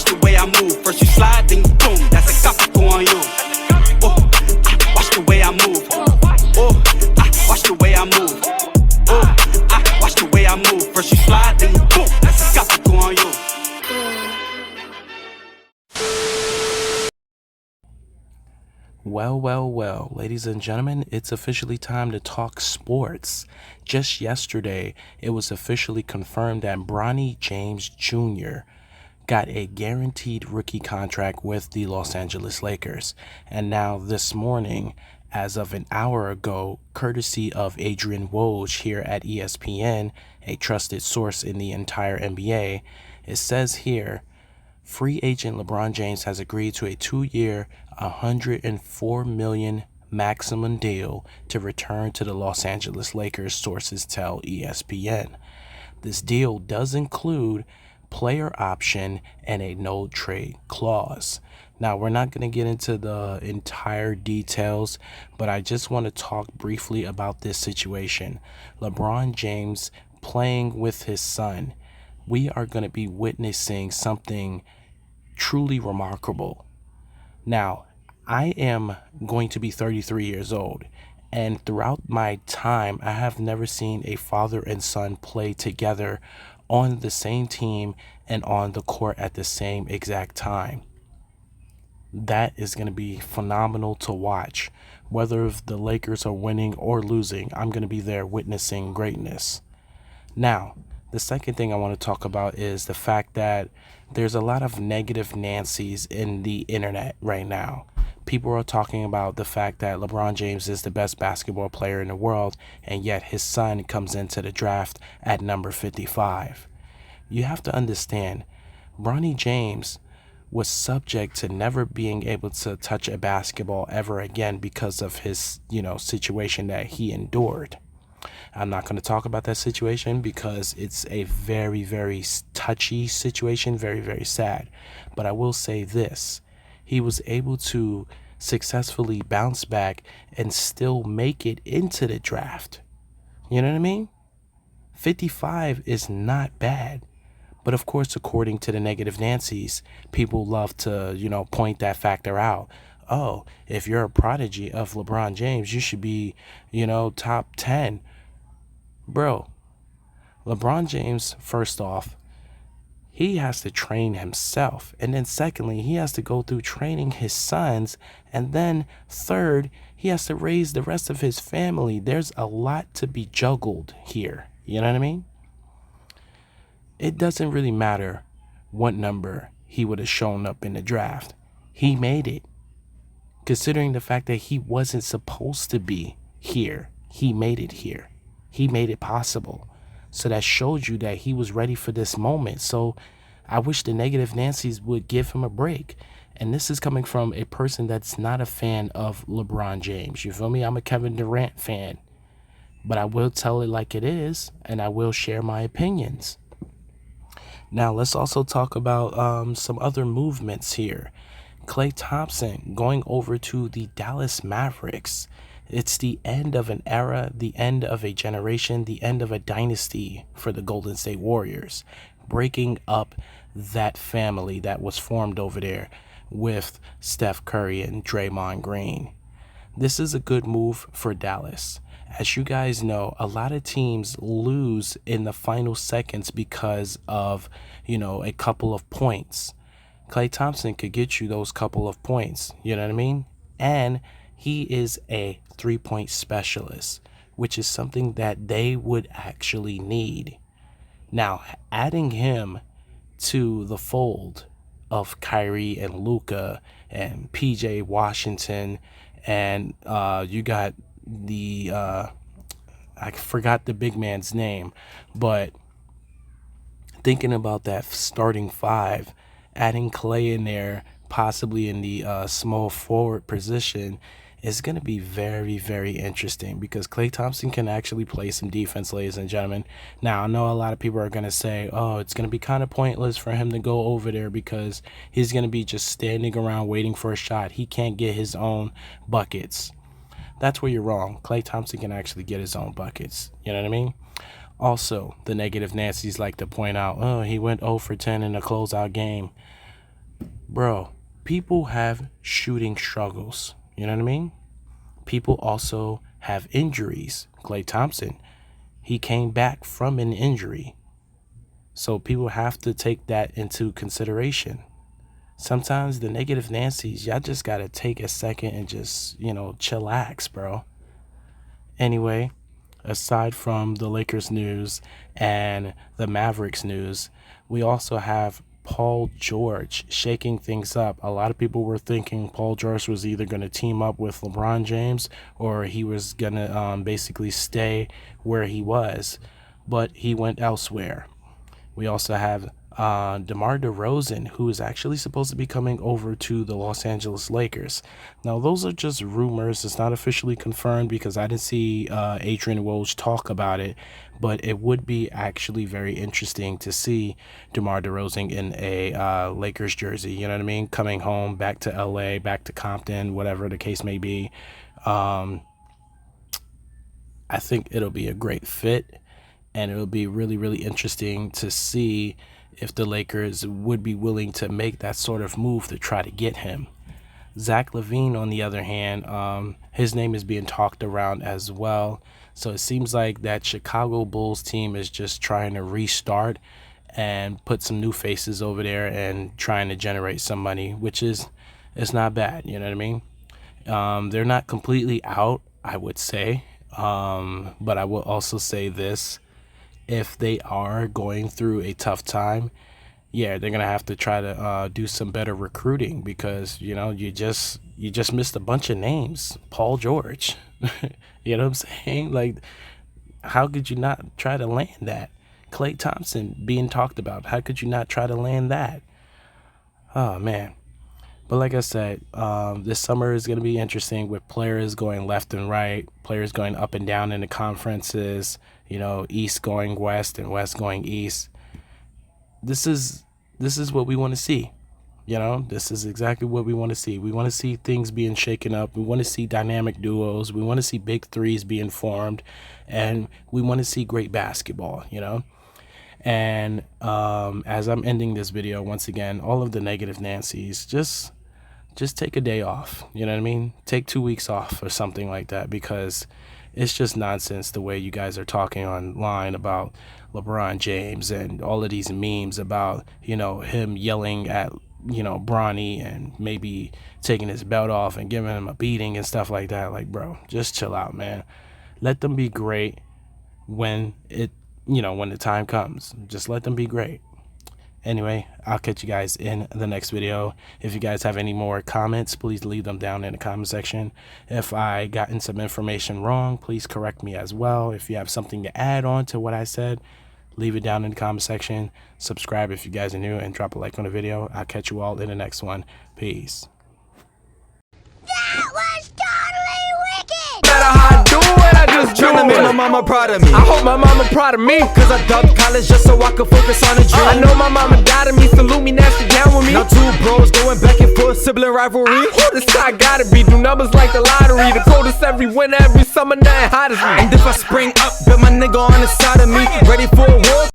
the way I move. First you slide, then you boom. That's a capico on you. Oh, watch the way I move. Oh, watch the way I move. Oh, watch the way I move. First you slide, then you boom. That's a capico on you. Well, ladies and gentlemen, it's officially time to talk sports. Just yesterday, it was officially confirmed that Bronny James Jr. got a guaranteed rookie contract with the Los Angeles Lakers. And now this morning, as of an hour ago, courtesy of Adrian Woj here at ESPN, a trusted source in the entire NBA, it says here, free agent LeBron James has agreed to a 2-year, $104 million maximum deal to return to the Los Angeles Lakers, sources tell ESPN. This deal does include player option and a no trade clause. Now, we're not going to get into the entire details, but I just want to talk briefly about this situation. LeBron James playing with his son. We are going to be witnessing something truly remarkable. Now, I am going to be 33 years old, and throughout my time, I have never seen a father and son play together on the same team and on the court at the same exact time. That is going to be phenomenal to watch. Whether the Lakers are winning or losing, I'm going to be there witnessing greatness. Now, the second thing I want to talk about is the fact that there's a lot of negative Nancy's in the internet right now. People are talking about the fact that LeBron James is the best basketball player in the world, and yet his son comes into the draft at number 55. You have to understand, Bronny James was subject to never being able to touch a basketball ever again because of his, situation that he endured. I'm not going to talk about that situation because it's a very, very touchy situation, very, very sad. But I will say this. He was able to successfully bounce back and still make it into the draft. You know what I mean? 55 is not bad. But of course, according to the negative Nancy's, people love to, point that factor out. Oh, if you're a prodigy of LeBron James, you should be, top 10. Bro, LeBron James, first off, he has to train himself. And then secondly, he has to go through training his sons. And then third, he has to raise the rest of his family. There's a lot to be juggled here. You know what I mean? It doesn't really matter what number he would have shown up in the draft. He made it. Considering the fact that he wasn't supposed to be here, he made it here. He made it possible. So that showed you that he was ready for this moment. So I wish the negative Nancy's would give him a break. And this is coming from a person that's not a fan of LeBron James. You feel me? I'm a Kevin Durant fan. But I will tell it like it is, and I will share my opinions. Now, let's also talk about some other movements here. Klay Thompson going over to the Dallas Mavericks. It's the end of an era, the end of a generation, the end of a dynasty for the Golden State Warriors, breaking up that family that was formed over there with Steph Curry and Draymond Green. This is a good move for Dallas. As you guys know, a lot of teams lose in the final seconds because of, a couple of points. Klay Thompson could get you those couple of points, you know what I mean? And he is a three-point specialist, which is something that they would actually need. Now, adding him to the fold of Kyrie and Luka and PJ Washington, and you got the I forgot the big man's name, but thinking about that starting five, adding Klay in there, possibly in the small forward position, is going to be very, very interesting because Klay Thompson can actually play some defense, ladies and gentlemen. Now, I know a lot of people are going to say, oh, it's going to be kind of pointless for him to go over there because he's going to be just standing around waiting for a shot. He can't get his own buckets. That's where you're wrong. Klay Thompson can actually get his own buckets. You know what I mean? Also, the negative Nancy's like to point out, oh, he went 0 for 10 in a closeout game. Bro, people have shooting struggles. You know what I mean? People also have injuries. Klay Thompson, he came back from an injury. So people have to take that into consideration. Sometimes the negative Nancy's, y'all just got to take a second and just, chillax, bro. Anyway, aside from the Lakers news and the Mavericks news, we also have Paul George shaking things up. A lot of people were thinking Paul George was either going to team up with LeBron James or he was going to basically stay where he was, but he went elsewhere. We also have DeMar DeRozan, who is actually supposed to be coming over to the Los Angeles Lakers. Now, those are just rumors. It's not officially confirmed because I didn't see Adrian Woj talk about it, but it would be actually very interesting to see DeMar DeRozan in a Lakers jersey, you know what I mean? Coming home, back to LA, back to Compton, whatever the case may be. I think it'll be a great fit, and it'll be really, really interesting to see if the Lakers would be willing to make that sort of move to try to get him. Zach LaVine, on the other hand, his name is being talked around as well. So it seems like that Chicago Bulls team is just trying to restart and put some new faces over there and trying to generate some money, which is, it's not bad, you know what I mean? They're not completely out, I would say. But I will also say this. If they are going through a tough time, yeah, they're gonna have to try to do some better recruiting because you just missed a bunch of names. Paul George, you know what I'm saying? Like, how could you not try to land that? Klay Thompson being talked about. How could you not try to land that? Oh man. But like I said, this summer is going to be interesting with players going left and right, players going up and down in the conferences, East going west and west going east. This is what we want to see. This is exactly what we want to see. We want to see things being shaken up. We want to see dynamic duos. We want to see big threes being formed. And we want to see great basketball, And as I'm ending this video, once again, all of the negative Nancy's, just take a day off, you know what I mean? Take 2 weeks off or something like that because it's just nonsense the way you guys are talking online about LeBron James and all of these memes about, him yelling at, Bronny and maybe taking his belt off and giving him a beating and stuff like that. Like, bro, just chill out, man. Let them be great when when the time comes. Just let them be great. Anyway, I'll catch you guys in the next video. If you guys have any more comments, please leave them down in the comment section. If I gotten some information wrong, please correct me as well. If you have something to add on to what I said, leave it down in the comment section. Subscribe if you guys are new and drop a like on the video. I'll catch you all in the next one. Peace. That was totally wicked! Matter how I do it, I just do it. Make my mama proud of me. I hope my mama proud of me, cause I dubbed college just so I could focus on the dream. I know my mama died of me, salute me, nasty down with me. Now two bros going back and forth, sibling rivalry. This guy gotta be, do numbers like the lottery. The coldest every winter, every summer, nothing hot as me. And if I spring up, bet my nigga on the side of me, ready for a war.